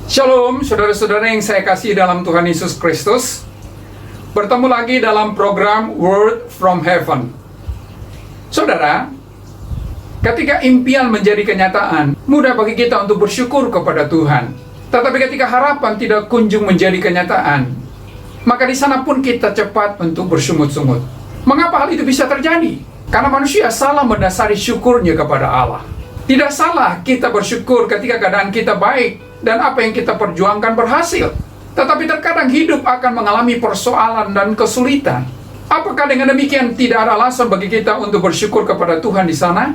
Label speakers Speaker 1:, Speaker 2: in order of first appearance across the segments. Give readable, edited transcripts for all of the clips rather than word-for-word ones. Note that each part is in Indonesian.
Speaker 1: Shalom, saudara-saudara yang saya kasih dalam Tuhan Yesus Kristus. Bertemu lagi dalam program Word from Heaven. Saudara, ketika impian menjadi kenyataan, mudah bagi kita untuk bersyukur kepada Tuhan. Tetapi ketika harapan tidak kunjung menjadi kenyataan, maka di sana pun kita cepat untuk bersungut-sungut. Mengapa hal itu bisa terjadi? Karena manusia salah mendasari syukurnya kepada Allah. Tidak salah kita bersyukur ketika keadaan kita baik dan apa yang kita perjuangkan berhasil. Tetapi terkadang hidup akan mengalami persoalan dan kesulitan. Apakah dengan demikian tidak ada alasan bagi kita untuk bersyukur kepada Tuhan di sana?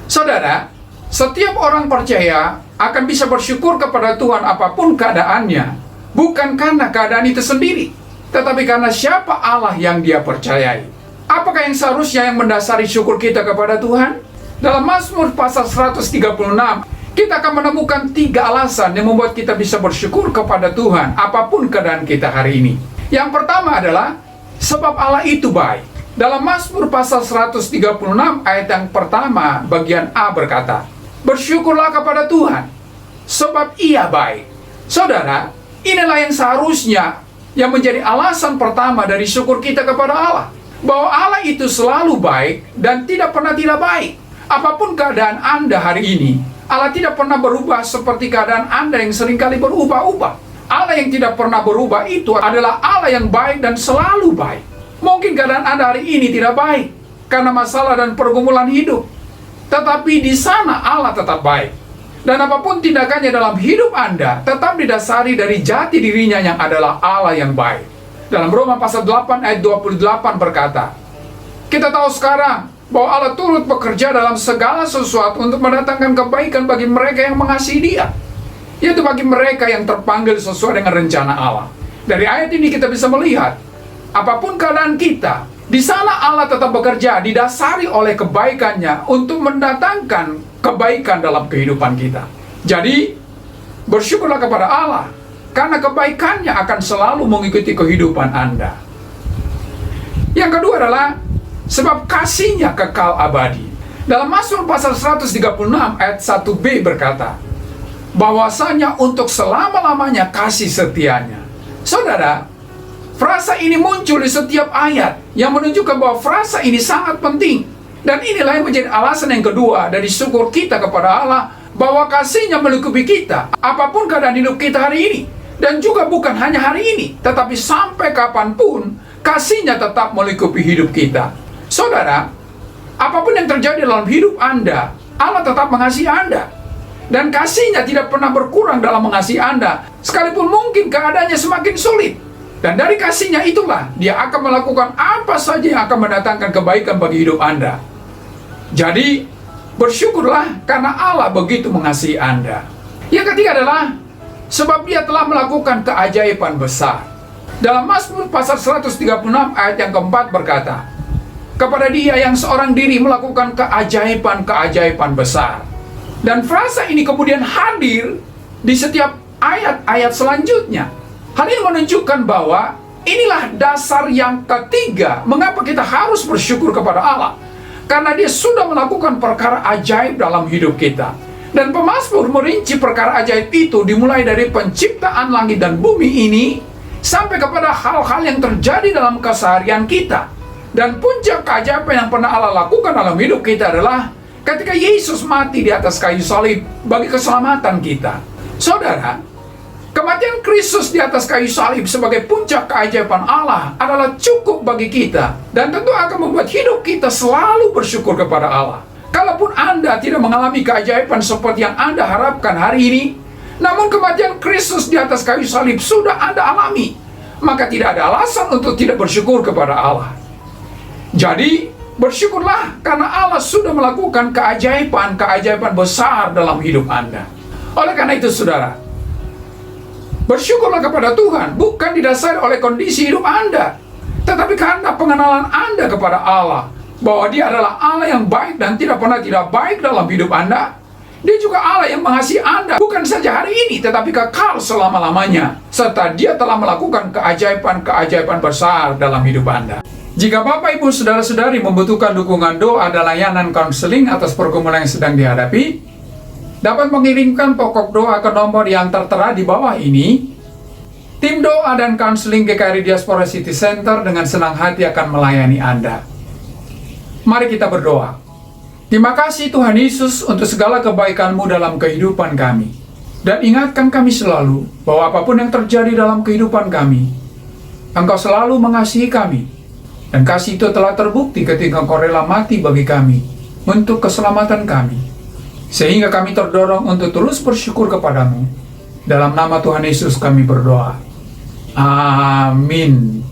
Speaker 1: Saudara, setiap orang percaya akan bisa bersyukur kepada Tuhan apapun keadaannya, bukan karena keadaan itu sendiri, tetapi karena siapa Allah yang dia percayai. Apakah yang seharusnya yang mendasari syukur kita kepada Tuhan? Dalam Mazmur pasal 136, kita akan menemukan 3 alasan yang membuat kita bisa bersyukur kepada Tuhan apapun keadaan kita hari ini. Yang pertama adalah sebab Allah itu baik. Dalam Mazmur pasal 136 ayat yang pertama bagian A berkata, bersyukurlah kepada Tuhan sebab Ia baik. Saudara, inilah yang seharusnya yang menjadi alasan pertama dari syukur kita kepada Allah, bahwa Allah itu selalu baik dan tidak pernah tidak baik. Apapun keadaan Anda hari ini, Allah tidak pernah berubah seperti keadaan Anda yang seringkali berubah-ubah. Allah yang tidak pernah berubah itu adalah Allah yang baik dan selalu baik. Mungkin keadaan Anda hari ini tidak baik karena masalah dan pergumulan hidup, tetapi di sana Allah tetap baik. Dan apapun tindakannya dalam hidup Anda tetap didasari dari jati dirinya yang adalah Allah yang baik. Dalam Roma pasal 8 ayat 28 berkata, kita tahu sekarang bahwa Allah turut bekerja dalam segala sesuatu untuk mendatangkan kebaikan bagi mereka yang mengasihi Dia, yaitu bagi mereka yang terpanggil sesuai dengan rencana Allah. Dari ayat ini kita bisa melihat, apapun keadaan kita, di sana Allah tetap bekerja didasari oleh kebaikannya untuk mendatangkan kebaikan dalam kehidupan kita. Jadi, bersyukurlah kepada Allah, karena kebaikannya akan selalu mengikuti kehidupan Anda. Yang kedua adalah sebab kasihnya kekal abadi. Dalam Mazmur pasal 136 ayat 1b berkata, bahwasanya untuk selama-lamanya kasih setianya. Saudara, frasa ini muncul di setiap ayat yang menunjukkan bahwa frasa ini sangat penting. Dan inilah yang menjadi alasan yang kedua dari syukur kita kepada Allah, bahwa kasihnya melingkupi kita apapun keadaan hidup kita hari ini. Dan juga bukan hanya hari ini, tetapi sampai kapanpun kasihnya tetap melingkupi hidup kita. Saudara, apapun yang terjadi dalam hidup Anda, Allah tetap mengasihi Anda. Dan kasihnya tidak pernah berkurang dalam mengasihi Anda, sekalipun mungkin keadaannya semakin sulit. Dan dari kasihnya itulah Dia akan melakukan apa saja yang akan mendatangkan kebaikan bagi hidup Anda. Jadi, bersyukurlah karena Allah begitu mengasihi Anda. Yang ketiga adalah sebab Dia telah melakukan keajaiban besar. Dalam Mazmur pasal 136 ayat yang keempat berkata, kepada Dia yang seorang diri melakukan keajaiban-keajaiban besar. Dan frasa ini kemudian hadir di setiap ayat-ayat selanjutnya. Hal ini menunjukkan bahwa inilah dasar yang ketiga mengapa kita harus bersyukur kepada Allah. Karena Dia sudah melakukan perkara ajaib dalam hidup kita. Dan pemazmur merinci perkara ajaib itu dimulai dari penciptaan langit dan bumi ini sampai kepada hal-hal yang terjadi dalam keseharian kita. Dan puncak keajaiban yang pernah Allah lakukan dalam hidup kita adalah ketika Yesus mati di atas kayu salib bagi keselamatan kita. Saudara, kematian Kristus di atas kayu salib sebagai puncak keajaiban Allah adalah cukup bagi kita dan tentu akan membuat hidup kita selalu bersyukur kepada Allah. Kalaupun Anda tidak mengalami keajaiban seperti yang Anda harapkan hari ini, namun kematian Kristus di atas kayu salib sudah Anda alami, maka tidak ada alasan untuk tidak bersyukur kepada Allah. Jadi, bersyukurlah karena Allah sudah melakukan keajaiban-keajaiban besar dalam hidup Anda. Oleh karena itu, saudara, bersyukurlah kepada Tuhan bukan didasari oleh kondisi hidup Anda, tetapi karena pengenalan Anda kepada Allah, bahwa Dia adalah Allah yang baik dan tidak pernah tidak baik dalam hidup Anda. Dia juga Allah yang mengasihi Anda, bukan saja hari ini, tetapi kekal selama-lamanya. Serta Dia telah melakukan keajaiban-keajaiban besar dalam hidup Anda. Jika Bapak, Ibu, Saudara-saudari membutuhkan dukungan doa dan layanan konseling atas pergumulan yang sedang dihadapi, dapat mengirimkan pokok doa ke nomor yang tertera di bawah ini. Tim doa dan konseling GKRI Diaspora City Center dengan senang hati akan melayani Anda. Mari kita berdoa. Terima kasih Tuhan Yesus untuk segala kebaikan-Mu dalam kehidupan kami. Dan ingatkan kami selalu bahwa apapun yang terjadi dalam kehidupan kami, Engkau selalu mengasihi kami. Dan kasih itu telah terbukti ketika Engkau rela mati bagi kami untuk keselamatan kami. Sehingga kami terdorong untuk terus bersyukur kepadamu. Dalam nama Tuhan Yesus kami berdoa. Amin.